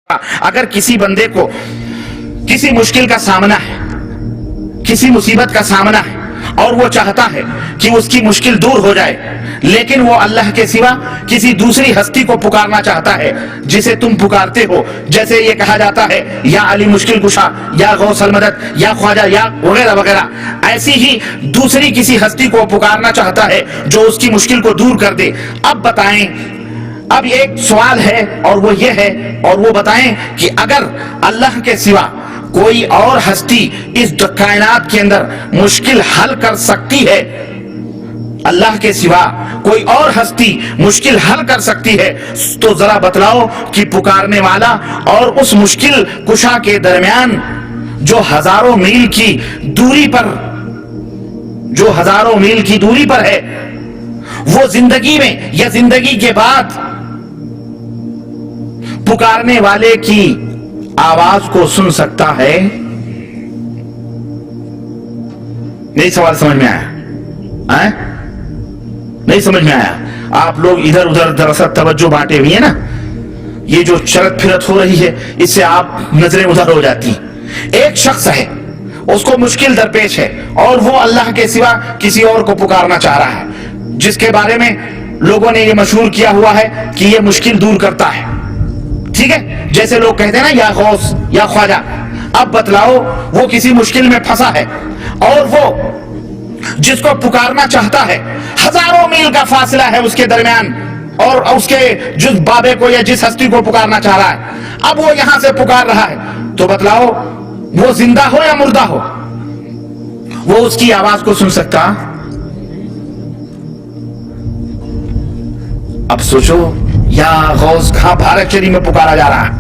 اگر کسی بندے کو کسی مشکل کا سامنا ہے، کسی مصیبت کا سامنا ہے اور وہ چاہتا ہے کہ اس کی مشکل دور ہو جائے، لیکن وہ اللہ کے سوا کسی دوسری ہستی کو پکارنا چاہتا ہے جسے تم پکارتے ہو، جیسے یہ کہا جاتا ہے یا علی مشکل کشا، یا غوث المدد، یا خواجہ، یا وغیرہ وغیرہ، ایسی ہی دوسری کسی ہستی کو پکارنا چاہتا ہے جو اس کی مشکل کو دور کر دے۔ اب بتائیں، اب ایک سوال ہے اور وہ یہ ہے، اور وہ بتائیں کہ اگر اللہ کے سوا کوئی اور ہستی اس کائنات کے اندر مشکل حل کر سکتی ہے، اللہ کے سوا کوئی اور ہستی مشکل حل کر سکتی ہے، تو ذرا بتلاؤ کہ پکارنے والا اور اس مشکل کشا کے درمیان جو ہزاروں میل کی دوری پر ہے، وہ زندگی میں یا زندگی کے بعد پکارنے والے کی آواز کو سن سکتا ہے؟ نہیں سوال سمجھ میں آیا؟ نہیں سمجھ میں آیا؟ آپ لوگ ادھر ادھر دراصل توجہ بانٹے ہوئی ہیں نا، یہ جو چرت پھرت ہو رہی ہے اس سے آپ نظریں ادھر ہو جاتی۔ ایک شخص ہے، اس کو مشکل درپیش ہے اور وہ اللہ کے سوا کسی اور کو پکارنا چاہ رہا ہے، جس کے بارے میں لوگوں نے یہ مشہور کیا ہوا ہے کہ یہ مشکل دور کرتا ہے، ٹھیک ہے؟ جیسے لوگ کہتے ہیں نا یا غوث یا خواجہ۔ اب بتلاؤ، وہ کسی مشکل میں پھنسا ہے اور وہ جس کو پکارنا چاہتا ہے، ہزاروں میل کا فاصلہ ہے اس کے درمیان اور اس کے جس بابے کو یا جس ہستی کو پکارنا چاہ رہا ہے، اب وہ یہاں سے پکار رہا ہے، تو بتلاؤ وہ زندہ ہو یا مردہ ہو، وہ اس کی آواز کو سن سکتا؟ اب سوچو، یا غوث کہاں بھارت شریف میں پکارا جا رہا ہے،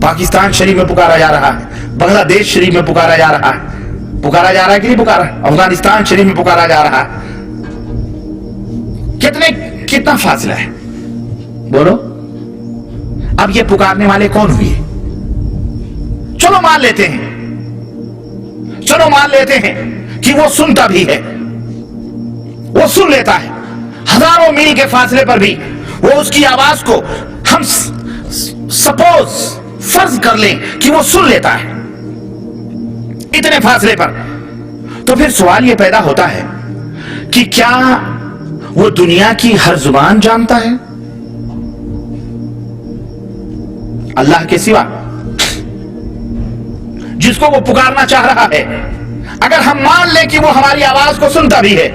پاکستان شریف میں پکارا جا رہا ہے، بنگلہ دیش شریف میں پکارا جا رہا ہے کہ نہیں پکارا؟ افغانستان شریف میں پکارا جا رہا ہے۔ کتنا فاصلہ ہے بولو؟ اب یہ پکارنے والے کون ہوئے؟ چلو مان لیتے ہیں کہ وہ سنتا بھی ہے، وہ سن لیتا ہے، ہزاروں میل کے فاصلے پر بھی وہ اس کی آواز کو ہم فرض کر لیں کہ وہ سن لیتا ہے اتنے فاصلے پر، تو پھر سوال یہ پیدا ہوتا ہے کہ کیا وہ دنیا کی ہر زبان جانتا ہے اللہ کے سوا؟ جس کو وہ پکارنا چاہ رہا ہے، اگر ہم مان لیں کہ وہ ہماری آواز کو سنتا بھی ہے،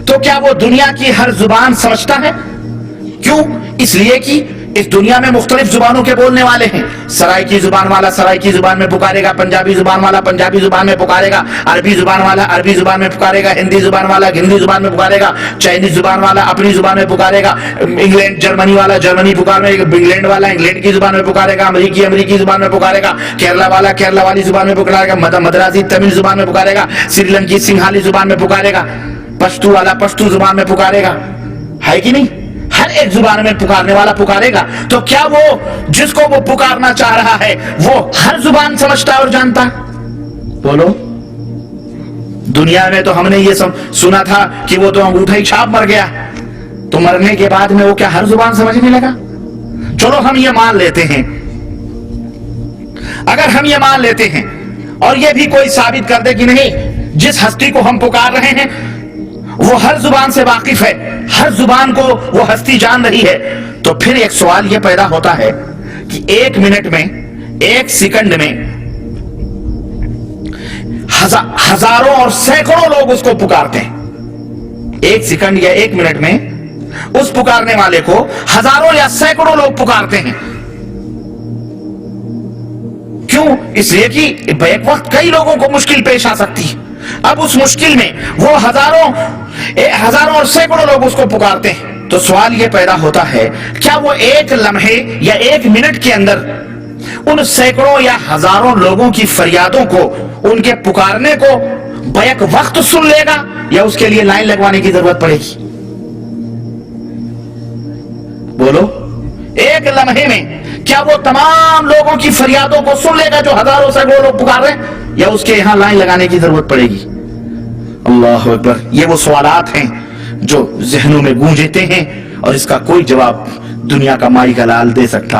تو کیا وہ دنیا کی ہر زبان سمجھتا ہے؟ کیوں؟ اس لیے کہ اس دنیا میں مختلف زبانوں کے بولنے والے ہیں۔ سرائکی زبان والا سرائکی زبان میں پکارے گا، پنجابی زبان والا پنجابی زبان میں پکارے گا، عربی زبان والا عربی زبان میں پکارے گا، ہندی زبان والا ہندی زبان میں پکارے گا، چائنیز زبان والا اپنی زبان میں پکارے گا، انگلینڈ جرمنی والا جرمنی پکارے گا، انگلینڈ والا انگلینڈ کی زبان میں پکارے گا، امریکی زبان میں پکارے گا، کیرلا والا کیرلا والی زبان میں پکارے گا، مدراسی تمل زبان میں پکارے گا، سری لنکی سنگھالی زبان میں پکارے گا، پشتو والا پشتو زبان میں پکارے گا، ہے کہ نہیں؟ ہر ایک زبان میں پکارنے والا پکارے گا۔ تو کیا وہ جس کو وہ پکارنا چاہ رہا ہے وہ ہر زبان سمجھتا اور جانتا؟ بولو۔ دنیا میں تو ہم نے یہ سنا تھا کہ وہ تو انگوٹھا ہی چھاپ مر گیا، تو مرنے کے بعد میں وہ کیا ہر زبان سمجھنے لگا؟ چلو ہم یہ مان لیتے ہیں، اگر ہم یہ مان لیتے ہیں اور یہ بھی کوئی ثابت کر دے کہ نہیں، جس ہستی کو ہم پکار رہے ہیں وہ ہر زبان سے واقف ہے، ہر زبان کو وہ ہستی جان رہی ہے، تو پھر ایک سوال یہ پیدا ہوتا ہے کہ ایک منٹ میں، ایک سیکنڈ میں ہزاروں اور سینکڑوں لوگ اس کو پکارتے ہیں۔ ایک سیکنڈ یا ایک منٹ میں اس پکارنے والے کو ہزاروں یا سینکڑوں لوگ پکارتے ہیں۔ کیوں؟ اس لیے کہ ایک وقت کئی لوگوں کو مشکل پیش آ سکتی ہے، اب اس مشکل میں وہ ہزاروں اور سینکڑوں لوگ اس کو پکارتے ہیں، تو سوال یہ پیدا ہوتا ہے کیا وہ ایک لمحے یا ایک منٹ کے اندر ان سینکڑوں یا ہزاروں لوگوں کی فریادوں کو، ان کے پکارنے کو بیک وقت سن لے گا، یا اس کے لیے لائن لگوانے کی ضرورت پڑے گی؟ بولو۔ ایک لمحے میں کیا وہ تمام لوگوں کی فریادوں کو سن لے گا جو ہزاروں سینکڑوں لوگ پکار رہے ہیں، یا اس کے یہاں لائن لگانے کی ضرورت پڑے گی؟ اللہ اکبر۔ یہ وہ سوالات ہیں جو ذہنوں میں گونجتے ہیں اور اس کا کوئی جواب دنیا کا مائی کا لال دے سکتا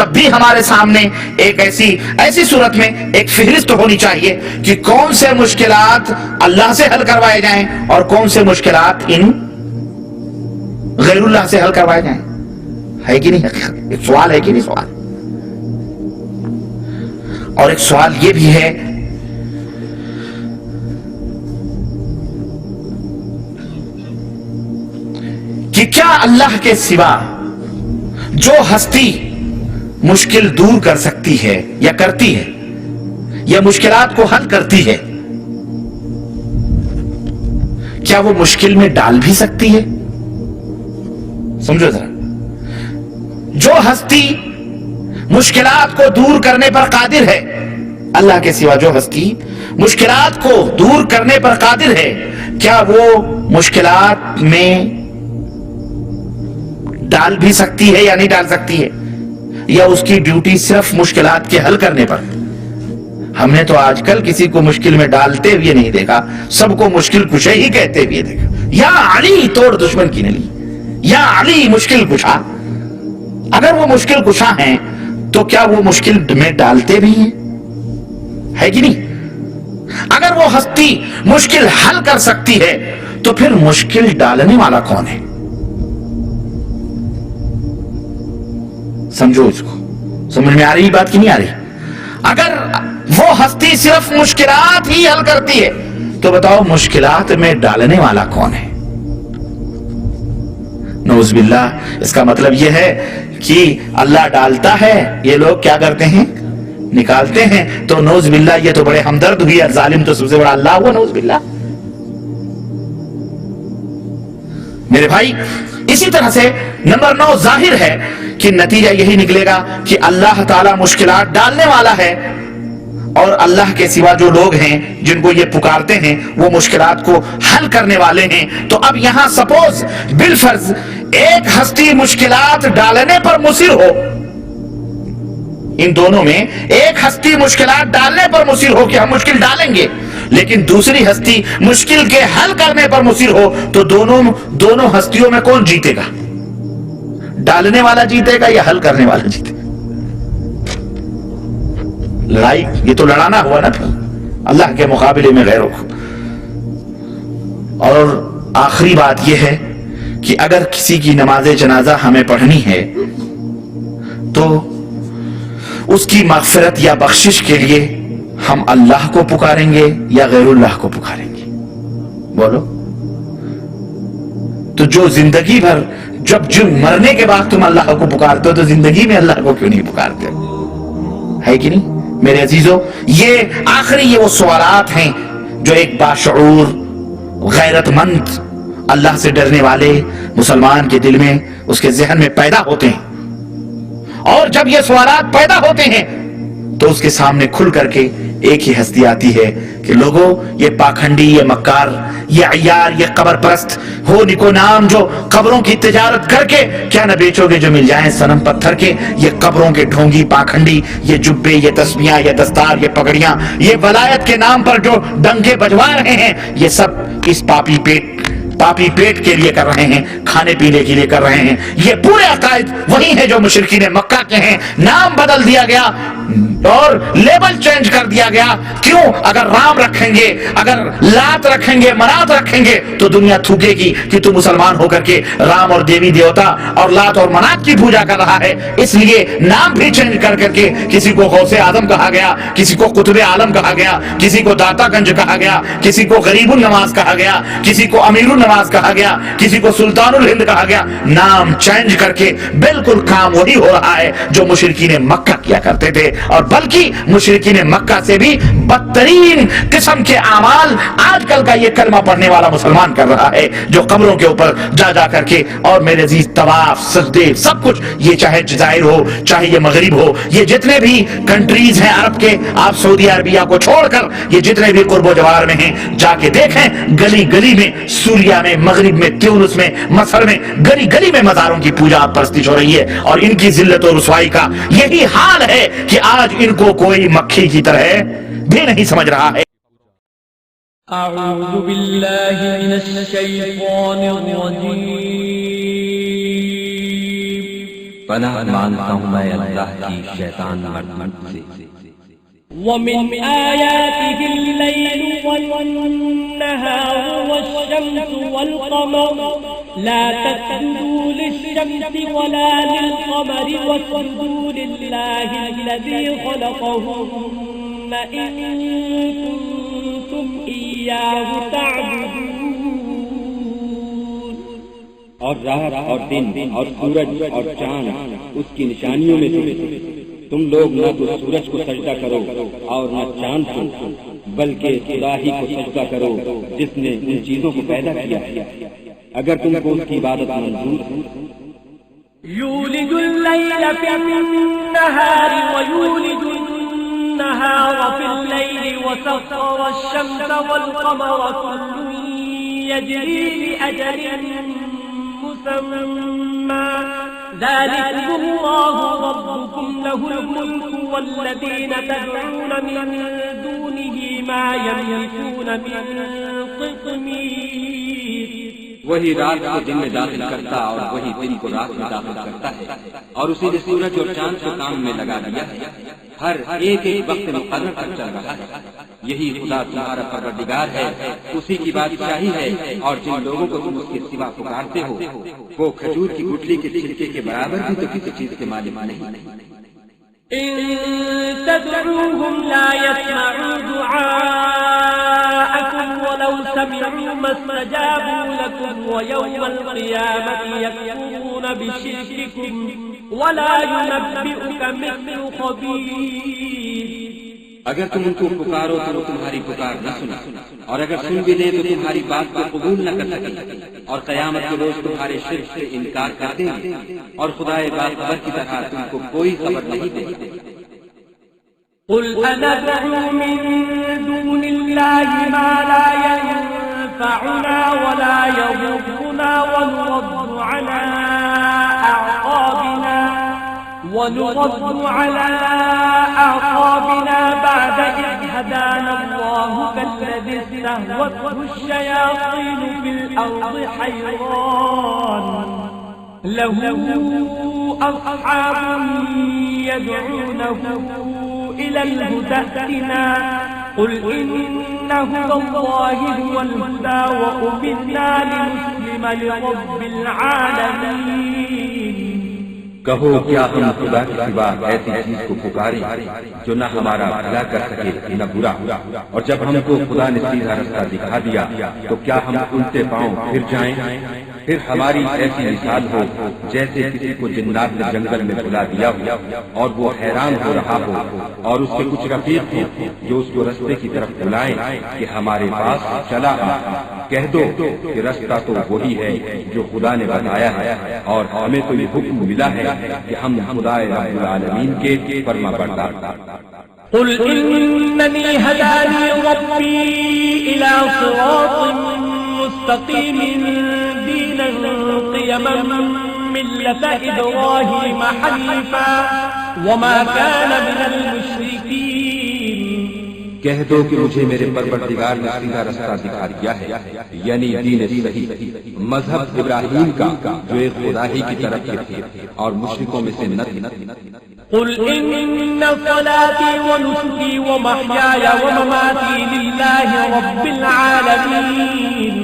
تب بھی ہمارے سامنے ایک ایسی صورت میں ایک فہرست ہونی چاہیے کہ کون سے مشکلات اللہ سے حل کروائے جائیں اور کون سے مشکلات ان غیر اللہ سے حل کروائے جائیں. ہے کہ نہیں؟ ایک سوال ہے کہ نہیں سوال. اور ایک سوال یہ بھی ہے کہ کیا اللہ کے سوا جو ہستی مشکل دور کر سکتی ہے یا کرتی ہے یا مشکلات کو حل کرتی ہے، کیا وہ مشکل میں ڈال بھی سکتی ہے؟ سمجھو ذرا. جو ہستی مشکلات کو دور کرنے پر قادر ہے، اللہ کے سوا جو ہستی مشکلات کو دور کرنے پر قادر ہے، کیا وہ مشکلات میں ڈال بھی سکتی ہے یا نہیں ڈال سکتی ہے؟ یا اس کی ڈیوٹی صرف مشکلات کے حل کرنے پر؟ ہم نے تو آج کل کسی کو مشکل میں ڈالتے ہوئے نہیں دیکھا، سب کو مشکل کشا ہی کہتے ہوئے دیکھا. یا علی توڑ دشمن کی نلی، یا علی مشکل کشا. اگر وہ مشکل کشا ہیں تو کیا وہ مشکل میں ڈالتے بھی ہیں؟ ہے کہ نہیں؟ اگر وہ ہستی مشکل حل کر سکتی ہے تو پھر مشکل ڈالنے والا کون ہے؟ سمجھو اس کو. سمجھ میں آ رہی بات کی نہیں آ رہی؟ اگر وہ ہستی صرف مشکلات ہی حل کرتی ہے تو بتاؤ مشکلات میں ڈالنے والا کون ہے؟ نعوذ باللہ. اس کا مطلب یہ ہے کہ اللہ ڈالتا ہے، یہ لوگ کیا کرتے ہیں؟ نکالتے ہیں. تو نعوذ باللہ یہ تو بڑے ہمدرد ہوئی، ظالم تو سب سے بڑا اللہ ہوا. نعوذ باللہ. میرے بھائی اسی طرح سے نمبر 9 ظاہر ہے کہ نتیجہ یہی نکلے گا کہ اللہ تعالیٰ مشکلات ڈالنے والا ہے اور اللہ کے سوا جو لوگ ہیں جن کو یہ پکارتے ہیں وہ مشکلات کو حل کرنے والے ہیں. تو اب یہاں سپوز بالفرض ایک ہستی مشکلات ڈالنے پر مصر ہو، ان دونوں میں ایک ہستی مشکلات ڈالنے پر مصر ہو کہ ہم مشکل ڈالیں گے، لیکن دوسری ہستی مشکل کے حل کرنے پر مصر ہو، تو دونوں ہستیوں میں کون جیتے گا؟ ڈالنے والا جیتے گا یا حل کرنے والا جیتے گا؟ لڑائی یہ تو لڑانا ہوا نا پھر اللہ کے مقابلے میں غیروں کو. اور آخری بات یہ ہے کہ اگر کسی کی نماز جنازہ ہمیں پڑھنی ہے تو اس کی مغفرت یا بخشش کے لیے ہم اللہ کو پکاریں گے یا غیر اللہ کو پکاریں گے؟ بولو. تو جو زندگی بھر جب مرنے کے بعد تم اللہ کو پکارتے ہو تو زندگی میں اللہ کو کیوں نہیں پکارتے؟ ہے کہ نہیں میرے عزیزو؟ یہ آخری یہ وہ سوالات ہیں جو ایک باشعور غیرت مند اللہ سے ڈرنے والے مسلمان کے دل میں اس کے ذہن میں پیدا ہوتے ہیں. اور جب یہ سوالات پیدا ہوتے ہیں تو اس کے سامنے کھل کر کے ایک ہی ہستی آتی ہے کہ لوگوں یہ پاکھنڈی، یہ مکار، یہ عیار، یہ قبر پرست ہو نکو نام جو قبروں کی تجارت کر کے کیا نہ بیچو گے جو مل جائیں صنم پتھر کے. یہ قبروں کے ڈھونگی پاکھنڈی، یہ جبے، یہ تسبیحاں، یہ دستار، یہ پگڑیاں، یہ ولایت کے نام پر جو ڈنکے بجوا رہے ہیں، یہ سب اس پاپی پیٹ کے لیے کر رہے ہیں، کھانے پینے کے لیے کر رہے ہیں. یہ پورے عقائد وہی ہیں جو مشرکین مکہ کے ہیں. نام بدل دیا گیا اور لیبل چینج کر دیا گیا. کیوں؟ اگر رام رکھیں گے، اگر لات رکھیں گے، منات رکھیں گے تو دنیا تھوکے گی کہ تو مسلمان ہو کر کے رام اور دیوی دیوتا اور لات اور منات کی پوجا کر رہا ہے. اس لیے نام بھی چینج کر کے کسی کو غوث اعظم کہا گیا، کسی کو قطب عالم کہا گیا، کسی کو داتا گنج کہا گیا، کسی کو غریب النواز کہا گیا، کسی کو امیر النواز کہا گیا، کسی کو سلطان الہند کہا گیا. نام چینج کر کے بالکل کام وہی ہو رہا ہے جو مشرکین مکہ کیا کرتے تھے. اور بلکہ مشرکین مکہ سے بھی بدترین قسم کے اعمال آج کل کا یہ کلمہ پڑھنے والا مسلمان کر رہا ہے، جو قبروں کے اوپر جا کر کے. اور میرے عزیز طواف، سجدے، سب کچھ، یہ چاہے جزائر ہو، چاہے یہ مغرب ہو، یہ جتنے بھی کنٹریز ہیں عرب کے، آپ سعودی عربیہ کو چھوڑ کر یہ جتنے بھی قرب و جوار میں ہیں جا کے دیکھیں، گلی گلی میں، سوریا میں، مغرب میں، تیونس میں، مصر میں، گلی گلی میں مزاروں کی پوجا پرستش ہو رہی ہے. اور ان کی ذلت و رسوائی کا یہی حال ہے کہ آج ان کو کوئی مکھی کی طرح بھی نہیں سمجھ رہا ہے. اعوذ باللہ من الشیطان الرجیم. پناہ مانگتا ہوں میں اللہ کی شیطان مرد سے۔ ومن آياته الليل والنهار والشمس والقمر لا تسجدوا للشمس ولا للقمر واسجدوا لله الذي خلقهن إن كنتم إياه تعبدون۔ اور رات اور دن اور سورج اور چاند اس کی نشانیوں میں سے، تم لوگ نہ تو سورج کو سجدہ کرو اور نہ چاند کو، بلکہ خدا ہی کو سجدہ کرو جس نے ان چیزوں کو پیدا کیا ہے، اگر تم کو اس کی عبادت منظور ہے۔ يولج الليل في النهار ويولج النهار في الليل وسخر الشمس والقمر كل يجري لأجل مسمى ذلكم الله ربكم له الملك والذين تدعون من دونه ما يملكون من قطمير۔ وہی رات کو دن میں داخل کرتا اور وہی دن کو رات میں داخل کرتا ہے، اور اسی نے سورج اور چاند کو کام میں لگا دیا ہے، ہر ایک وقت مقرر پر چل رہا ہے۔ یہی خدا تمہارا پروردگار ہے، اسی کی بادشاہی ہے، اور جن لوگوں کو تم اس کے سوا پکارتے ہو وہ کھجور کی گٹلی کے چھلکے کے برابر بھی تو کسی چیز کے مالک نہیں۔ إن تدعوهم لا يسمعوا دعاءكم ولو سمعوا ما استجابوا لكم ويوم القيامة يكفرون بشرككم ولا ينبئك مثل خبير۔ اگر تم ان کو پکارو تو وہ تمہاری پکار نہ سنا، اور اگر سن بھی لیں تو تمہاری بات کو قبول نہ کر سکیں، اور قیامت کے روز تمہارے شرک سے انکار کر دیں گے، اور خدائے باخبر کی طرح تم کو کوئی خبر نہیں دے گی۔ قل أندعو من دون الله ما لا ينفعنا ولا يضرنا ونرد على أعقابنا بعد إذ هدانا الله كالذي استهوته الشياطين في الأرض حيران له أصحاب يدعونه إلى الهدى ائتنا قل إن هدى الله هو الهدى وأمرنا لنسلم لرب العالمين۔ کہو کیا ہم خدا کے سوا ایسی چیز کو پکاریں جو نہ ہمارا بھلا کر سکے نہ برا، اور جب ہم کو خدا نے سیدھا رستہ دکھا دیا تو کیا ہم الٹے پاؤں پھر جائیں؟ پھر ہماری ایسی مثال ہو جیسے کسی کو جنات نے جنگل میں بلا دیا ہو اور وہ حیران ہو رہا ہو، اور اس کے کچھ رفیق ہوں جو اس کو رستے کی طرف بلائیں کہ ہمارے پاس چلا آ۔ کہہ دو کہ رستہ تو وہی ہے جو خدا نے بتایا ہے، اور ہمیں تو یہ حکم ملا ہے کہ ہم خدا رب العالمین کے فرما بردار۔ قل إنني هداني ربي إلى صراط مستقيم دينا قيما ملة إبراهيم حنيفا وما كان من المشركين۔ کہہ دو کہ مجھے میرے پروردگار نے سیدھا رستہ دکھا دیا ہے، یعنی دین صحیح، مذہب ابراہیم کا جو ایک خدا ہی کی طرف سے تھے اور مشرکوں میں سے نہ تھے۔ قل إن صلاتي ونسكي ومحياي ومماتي لله رب العالمين۔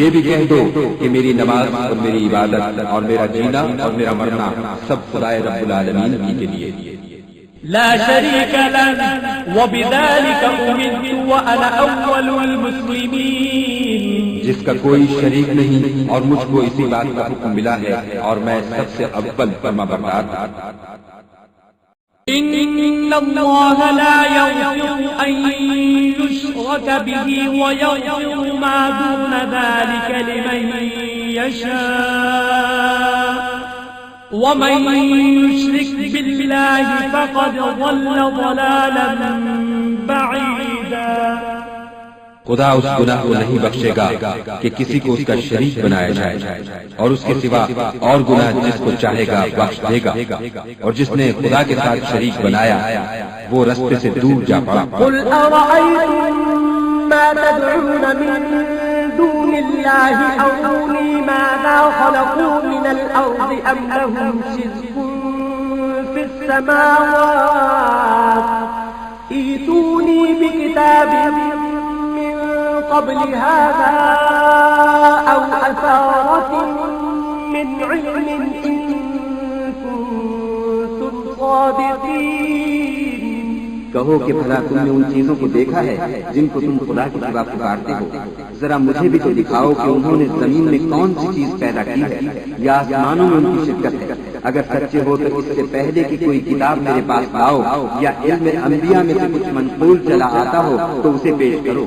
یہ بھی کہہ دو کہ میری نماز اور میری عبادت اور میرا جینا اور میرا مرنا سب خدائے رب العالمین کے لیے۔ لا شريك له وبذلك أمرت وأنا أول المسلمين۔ جس کا کوئی شریک نہیں اور مجھ کو اسی بات کا حکم ملا ہے اور میں سب سے اول فرما بردار ہوں۔ إن الله لا يغفر أن يشرك به ويغفر ما دون ذلك لمن يشاء ومن يشرك بالله فقد ضل ضلالا بعيدا۔ خدا اس گناہ کو نہیں بخشے گا کہ کسی کو اس کا شریک بنایا جائے، اور اس کے سوا اور گناہ جس کو چاہے گا بخش دے گا، اور جس نے خدا کے ساتھ شریک بنایا وہ رستے سے دور جا پڑا۔ قل أرأيتم ما تدعون من دون الله أروني ماذا خلقوا من الأرض أم لهم شرك السماوات ائتوني بكتاب من قبل هذا أو أثارة من علم إن كنتم صادقين. کہو کہ بھلا تم نے ان چیزوں کو دیکھا ہے جن کو تم خدا کے سوا پکارتے ہو؟ ذرا مجھے بھی تو دکھاؤ کہ انہوں نے زمین میں کون سی چیز پیدا کی ہے یا آسمانوں میں ان کی شرکت ہے. اگر سچے ہو تو اس سے پہلے کی کوئی کتاب میرے پاس لاؤ یا علم انبیاء میں سے کچھ منقول چلا آتا ہو تو اسے پیش کرو.